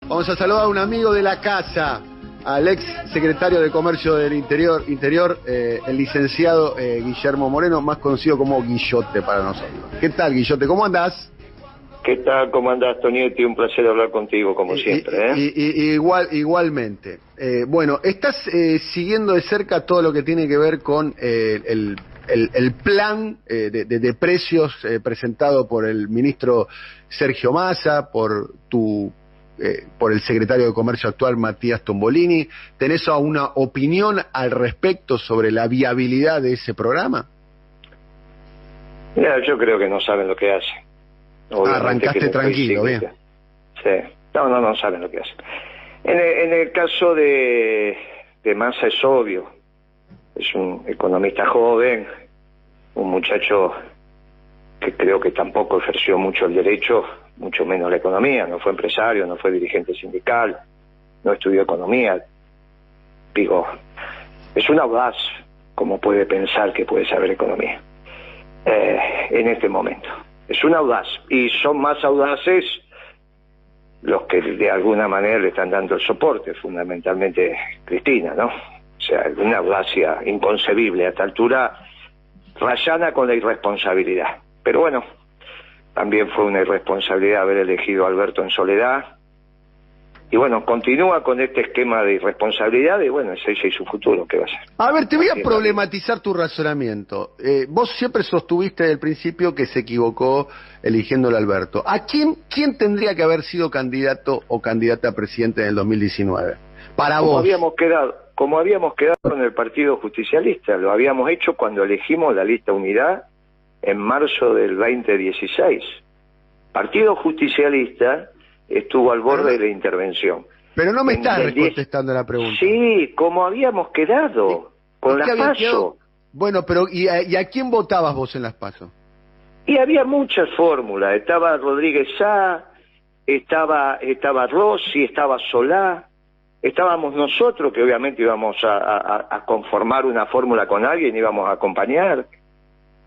Vamos a saludar a un amigo de la casa, al ex secretario de Comercio del Interior, el licenciado Guillermo Moreno, más conocido como Guillote para nosotros. ¿Qué tal, Guillote? ¿Cómo andás? ¿Qué tal? ¿Cómo andás, Tonietti? Un placer hablar contigo, como siempre. Igualmente. Bueno, estás siguiendo de cerca todo lo que tiene que ver con el plan de precios presentado por el ministro Sergio Massa, por el secretario de Comercio actual, Matías Tombolini. ¿Tenés una opinión al respecto sobre la viabilidad de ese programa? Mira, yo creo que no saben lo que hacen. Arrancaste tranquilo, bien. Sí, no saben lo que hacen. En el caso de Massa es obvio. Es un economista joven, un muchacho que creo que tampoco ejerció mucho el derecho, mucho menos la economía. No fue empresario, no fue dirigente sindical, no estudió economía. Digo, es un audaz como puede pensar que puede saber economía en este momento. Es un audaz, y son más audaces los que de alguna manera le están dando el soporte, fundamentalmente Cristina, ¿no? O sea, una audacia inconcebible a esta altura, rayana con la irresponsabilidad. Pero bueno, también fue una irresponsabilidad haber elegido a Alberto en soledad. Y bueno, continúa con este esquema de irresponsabilidad y bueno, es ella y su futuro, ¿qué va a ser? A ver, te voy a problematizar tu razonamiento. Vos siempre sostuviste desde el principio que se equivocó eligiéndolo a Alberto. ¿A quién tendría que haber sido candidato o candidata a presidente en el 2019? Para vos. Como habíamos quedado en el Partido Justicialista, lo habíamos hecho cuando elegimos la lista Unidad en marzo del 2016. Partido Justicialista estuvo al borde de la intervención. Pero no me estás contestando la pregunta. Sí, como habíamos quedado con las PASO. Bueno, pero ¿y a quién votabas vos en las PASO? Y había muchas fórmulas. Estaba Rodríguez Sá, estaba Rossi, estaba Solá, estábamos nosotros, que obviamente íbamos a conformar una fórmula con alguien, íbamos a acompañar.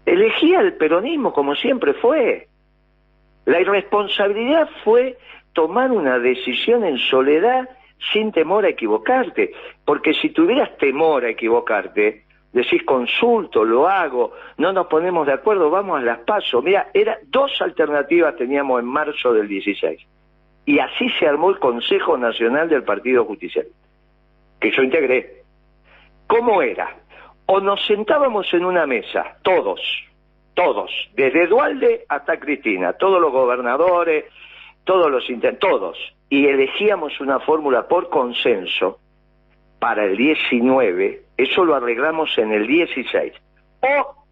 Elegía el peronismo como siempre fue. La irresponsabilidad fue tomar una decisión en soledad sin temor a equivocarte, porque si tuvieras temor a equivocarte, decís consulto, lo hago, no nos ponemos de acuerdo, vamos a las PASO. Mira, dos alternativas teníamos en marzo del 16, y así se armó el Consejo Nacional del Partido Justicialista, que yo integré. ¿Cómo era? O nos sentábamos en una mesa, todos, desde Duhalde hasta Cristina, todos los gobernadores, todos, y elegíamos una fórmula por consenso para el 19, eso lo arreglamos en el 16, o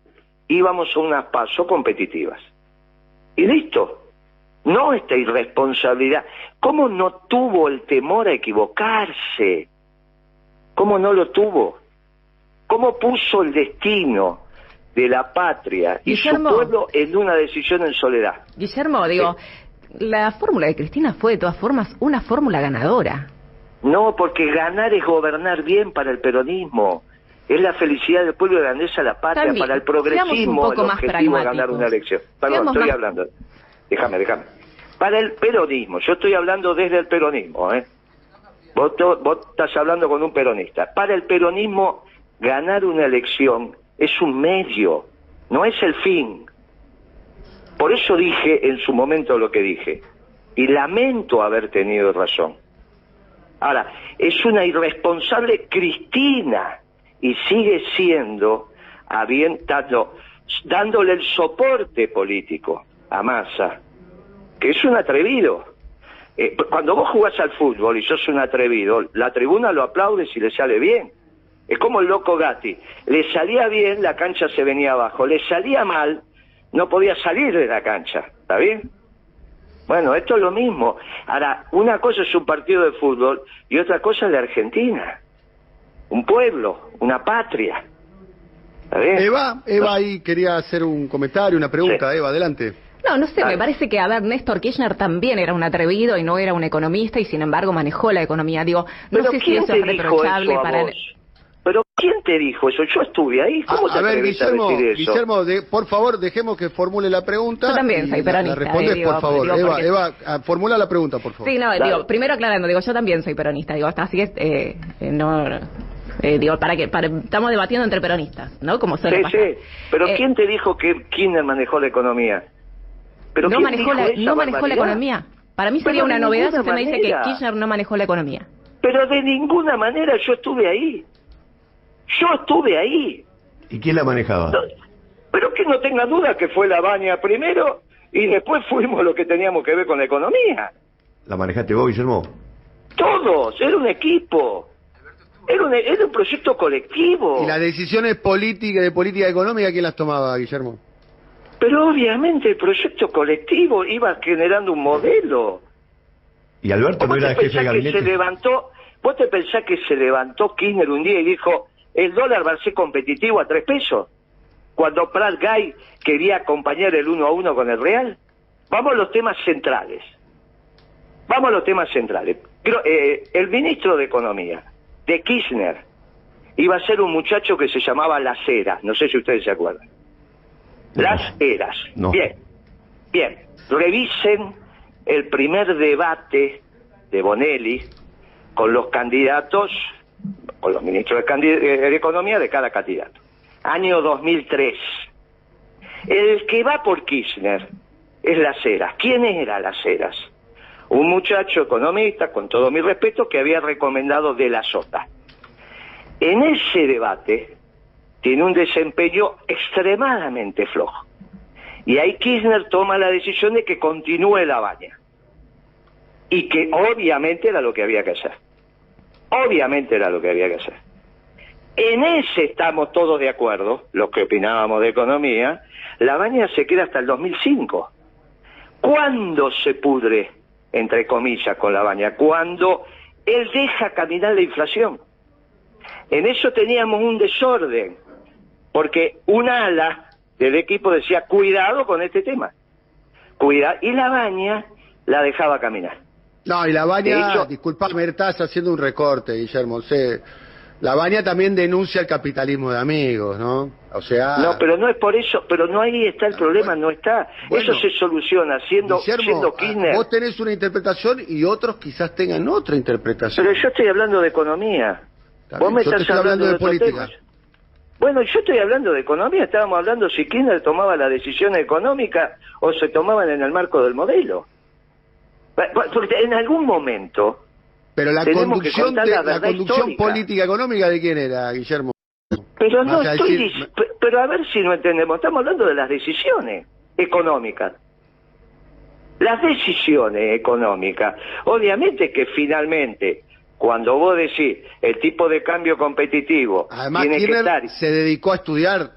íbamos a unas PASO competitivas. Y listo, no esta irresponsabilidad. ¿Cómo no tuvo el temor a equivocarse? ¿Cómo no lo tuvo? ¿Cómo puso el destino de la patria y Guillermo, su pueblo en una decisión en soledad? Guillermo, digo, la fórmula de Cristina fue de todas formas una fórmula ganadora. No, porque ganar es gobernar bien para el peronismo. Es la felicidad del pueblo y la grandeza de la patria. También, para el progresismo el objetivo es ganar una elección. Perdón, estoy hablando. Déjame. Para el peronismo, yo estoy hablando desde el peronismo, ¿eh? Vos estás hablando con un peronista. Para el peronismo, ganar una elección es un medio, no es el fin. Por eso dije en su momento lo que dije, y lamento haber tenido razón. Ahora, es una irresponsable Cristina, y sigue siendo, dándole el soporte político a Massa, que es un atrevido. Cuando vos jugás al fútbol y sos un atrevido, la tribuna lo aplaude si le sale bien. Es como el loco Gatti, le salía bien, la cancha se venía abajo, le salía mal, no podía salir de la cancha, ¿está bien? Bueno, esto es lo mismo. Ahora, una cosa es un partido de fútbol y otra cosa es la Argentina. Un pueblo, una patria. ¿Está bien? Eva ahí quería hacer un comentario, una pregunta. Sí. Eva, adelante. No sé, me parece que, Néstor Kirchner también era un atrevido y no era un economista y sin embargo manejó la economía. Digo, no sé si eso es reprochable para... Pero ¿quién te dijo eso? Yo estuve ahí. ¿Cómo te atreves a decir eso? Guillermo, por favor, dejemos que formule la pregunta. Yo también soy peronista. La respondes, por favor. Eva, formula la pregunta, por favor. Sí, no, Dale. digo, primero aclarando, digo, yo también soy peronista, digo, hasta así que digo, estamos debatiendo entre peronistas, ¿no? Como suele pasar. Sí, pero ¿quién te dijo que Kirchner manejó la economía? ¿Pero no quién manejó dijo esa no manejó la barbaridad? economía. Para mí sería Pero de una novedad si ninguna usted me dice que manera. Kirchner no manejó la economía. Pero de ninguna manera, yo estuve ahí. Yo estuve ahí. ¿Y quién la manejaba? No, pero que no tenga duda que fue la Baña primero y después fuimos lo que teníamos que ver con la economía. ¿La manejaste vos, Guillermo? Todos, era un equipo. Era un proyecto colectivo. ¿Y las decisiones políticas de política económica quién las tomaba, Guillermo? Pero obviamente el proyecto colectivo iba generando un modelo. ¿Y Alberto no ¿Vos era te jefe de pensás que se gabinete? levantó, vos te pensás que se levantó Kirchner un día y dijo, el dólar va a ser competitivo a 3 pesos? Cuando Prat Gay quería acompañar el 1 a 1 con el Real. Vamos a los temas centrales. El ministro de Economía, de Kirchner, iba a ser un muchacho que se llamaba Las Heras. No sé si ustedes se acuerdan. Las Heras. No. Bien. Revisen el primer debate de Bonelli con los candidatos, con los ministros de Economía de cada candidato. Año 2003. El que va por Kirchner es Las Heras. ¿Quién era Las Heras? Un muchacho economista, con todo mi respeto, que había recomendado De la Sota. En ese debate tiene un desempeño extremadamente flojo. Y ahí Kirchner toma la decisión de que continúe la Baña. Y que obviamente era lo que había que hacer. En ese estamos todos de acuerdo, los que opinábamos de economía. La Baña se queda hasta el 2005. ¿Cuándo se pudre, entre comillas, con la Baña? Cuando él deja caminar la inflación. En eso teníamos un desorden, porque un ala del equipo decía, cuidado con este tema. Y la Baña la dejaba caminar. No, y la Baña, De hecho, disculpame, estás haciendo un recorte, Guillermo. La Baña también denuncia el capitalismo de amigos, ¿no? O sea... No, pero no es por eso, pero no ahí está el problema, bueno, no está. bueno, Eso se soluciona siendo Guillermo, Kirchner. vos tenés una interpretación y otros quizás tengan otra interpretación. Pero yo estoy hablando de economía. Está Vos bien, me yo te estás estoy hablando de otro política. tema. Bueno, yo estoy hablando de economía. Estábamos hablando si Kirchner tomaba las decisiones económicas o se tomaban en el marco del modelo. Porque en algún momento... Pero la tenemos que conducción, contar la verdad conducción histórica. política económica ¿de quién era, Guillermo? Pero no Vas a estoy... decir- Pero a ver si no entendemos. Estamos hablando de las decisiones económicas. Las decisiones económicas. Obviamente que finalmente, cuando vos decís el tipo de cambio competitivo Además, tiene que Kirchner estar... se dedicó a estudiar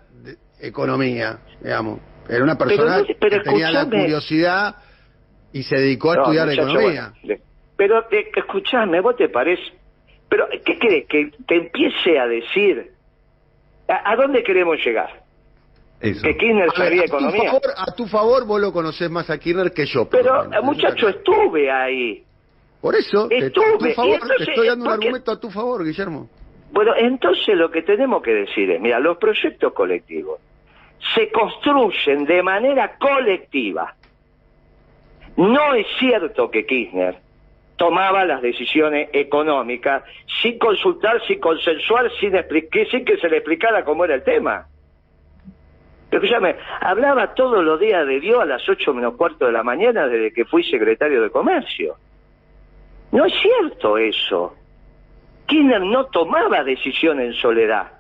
economía, digamos. Era una persona pero que tenía la escuchame. curiosidad y se dedicó a No, estudiar muchacho, economía. bueno, pero escuchame, ¿vos te parece? Pero ¿qué querés? Que te empiece a decir ¿a dónde queremos llegar? Eso. Que Kirchner A ver, sabía economía. a tu favor, vos lo conocés más a Kirchner que yo. por lo Pero, menos. muchacho, estuve ahí. Por eso, a estuve, tu favor, y entonces, te estoy dando un ¿por qué? argumento a tu favor, Guillermo. Bueno, entonces lo que tenemos que decir es, mira, los proyectos colectivos se construyen de manera colectiva. No es cierto que Kirchner tomaba las decisiones económicas sin consultar, sin consensuar, sin que se le explicara cómo era el tema. Escúchame, hablaba todos los días de Dios a las 8 menos cuarto de la mañana desde que fui secretario de Comercio. No es cierto eso. Kirchner no tomaba decisión en soledad.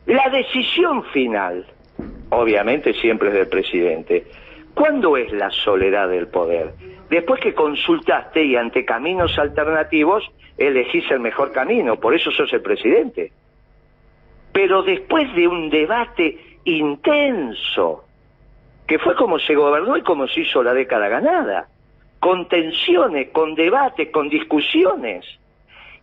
La decisión final, obviamente siempre es del presidente. ¿Cuándo es la soledad del poder? Después que consultaste y ante caminos alternativos elegís el mejor camino, por eso sos el presidente. Pero después de un debate intenso, que fue como se gobernó y como se hizo la década ganada, con tensiones, con debates, con discusiones,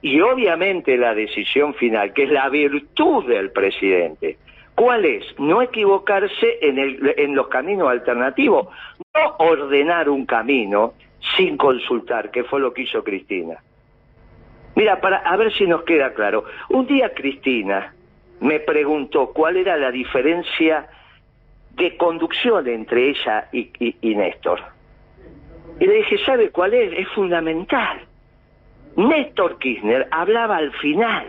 y obviamente la decisión final, que es la virtud del presidente. ¿Cuál es? No equivocarse en los caminos alternativos, no ordenar un camino sin consultar, que fue lo que hizo Cristina. Mira, a ver si nos queda claro. Un día Cristina me preguntó cuál era la diferencia de conducción entre ella y Néstor. Y le dije, ¿sabe cuál es? Es fundamental. Néstor Kirchner hablaba al final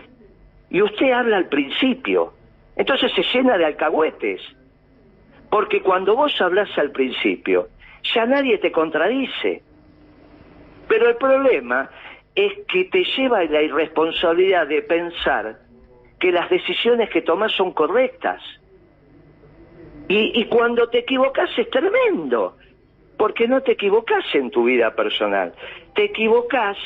y usted habla al principio. Entonces se llena de alcahuetes. Porque cuando vos hablas al principio, ya nadie te contradice. Pero el problema es que te lleva a la irresponsabilidad de pensar que las decisiones que tomás son correctas. Y cuando te equivocás es tremendo, porque no te equivocás en tu vida personal, te equivocás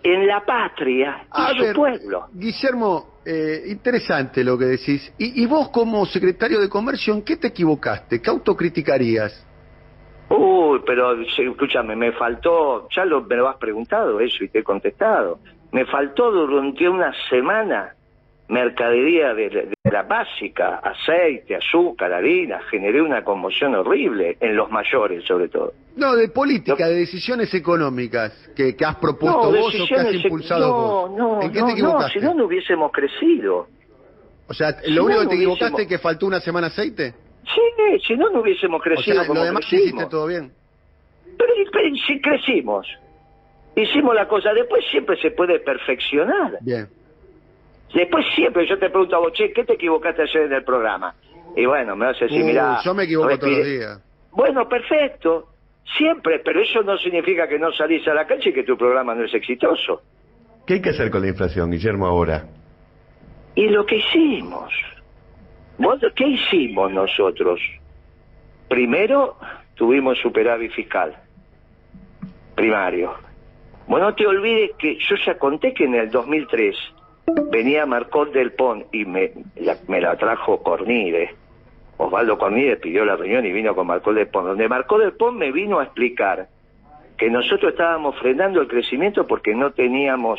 en la patria y su pueblo. Guillermo, interesante lo que decís. Y vos como secretario de Comercio, ¿en qué te equivocaste? ¿Qué autocriticarías? Uy, pero escúchame, me faltó, me lo has preguntado eso y te he contestado, me faltó durante una semana mercadería de la básica, aceite, azúcar, harina, generé una conmoción horrible en los mayores sobre todo. No, de política, de decisiones económicas que has propuesto vos o que has impulsado vos. ¿En qué te equivocaste? Si no hubiésemos crecido. O sea, ¿lo único que te equivocaste es que faltó una semana aceite? Sí, si no hubiésemos crecido. O sea, como lo demás crecimos. hiciste todo bien. Pero sí crecimos. Hicimos la cosa, después siempre se puede perfeccionar. Bien. Después siempre yo te pregunto a vos, che, ¿qué te equivocaste ayer en el programa? Y bueno, me vas a decir, mirá... Yo me equivoco todos los días. Bueno, perfecto, siempre, pero eso no significa que no salís a la cancha y que tu programa no es exitoso. ¿Qué hay que hacer con la inflación, Guillermo, ahora? Y lo que hicimos... ¿Qué hicimos nosotros? Primero, tuvimos superávit fiscal, primario. Bueno, no te olvides que yo ya conté que en el 2003... venía Marcos del Pont y me la trajo Cornide. Osvaldo Cornide pidió la reunión y vino con Marcos del Pont, donde Marcos del Pont me vino a explicar que nosotros estábamos frenando el crecimiento porque manteníamos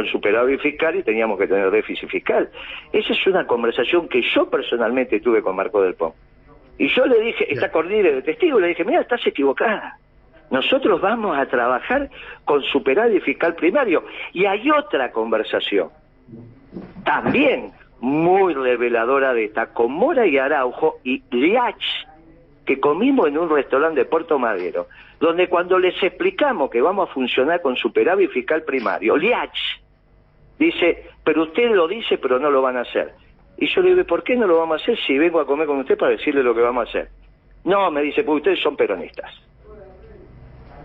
el superávit fiscal y teníamos que tener déficit fiscal. Esa es una conversación que yo personalmente tuve con Marcos del Pont. Y yo le dije, está Cornide de testigo, le dije, mira, estás equivocada. Nosotros vamos a trabajar con superávit fiscal primario. Y hay otra conversación, también muy reveladora de esta, con Mora y Araujo y Liach, que comimos en un restaurante de Puerto Madero, donde cuando les explicamos que vamos a funcionar con superávit fiscal primario, Liach dice, pero usted lo dice, pero no lo van a hacer. Y yo le digo, ¿por qué no lo vamos a hacer si vengo a comer con usted para decirle lo que vamos a hacer? No, me dice, pues ustedes son peronistas.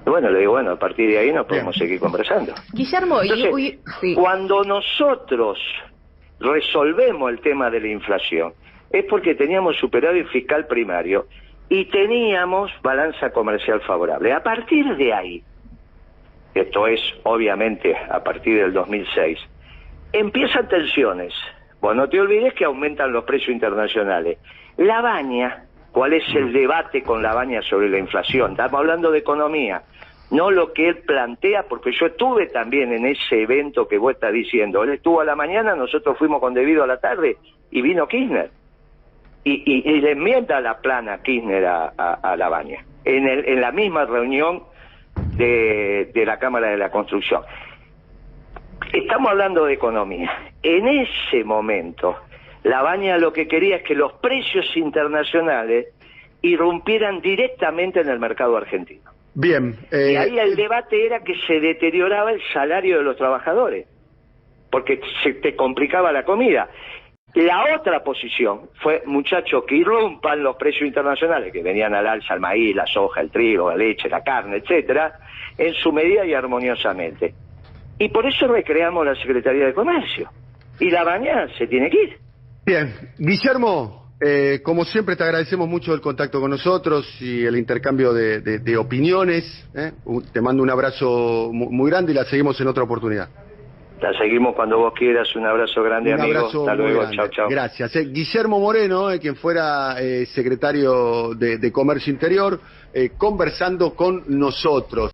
Bueno, le digo, bueno, a partir de ahí no podemos seguir conversando. Guillermo, entonces, sí. Cuando nosotros resolvemos el tema de la inflación, es porque teníamos superávit fiscal primario y teníamos balanza comercial favorable. A partir de ahí, esto es obviamente a partir del 2006, empiezan tensiones. Vos no te olvides que aumentan los precios internacionales. La Baña, ¿cuál es el debate con la Baña sobre la inflación? Estamos hablando de economía, no lo que él plantea, porque yo estuve también en ese evento que vos estás diciendo. Él estuvo a la mañana, nosotros fuimos con Debido a la tarde, y vino Kirchner. Y le enmienda la plana Kirchner a la Baña, en la misma reunión de la Cámara de la Construcción. Estamos hablando de economía. En ese momento, la Baña lo que quería es que los precios internacionales irrumpieran directamente en el mercado argentino. Bien. Y ahí el debate era que se deterioraba el salario de los trabajadores, porque se te complicaba la comida. La otra posición fue, muchachos, que irrumpan los precios internacionales, que venían al alza el maíz, la soja, el trigo, la leche, la carne, etcétera, en su medida y armoniosamente. Y por eso recreamos la Secretaría de Comercio. Y la Baña se tiene que ir. Bien. Guillermo, como siempre te agradecemos mucho el contacto con nosotros y el intercambio de opiniones. Te mando un abrazo muy grande y la seguimos en otra oportunidad. La seguimos cuando vos quieras. Un abrazo grande, amigo. Hasta luego. Chao, chao. Gracias. Guillermo Moreno, quien fuera secretario de Comercio Interior, conversando con nosotros.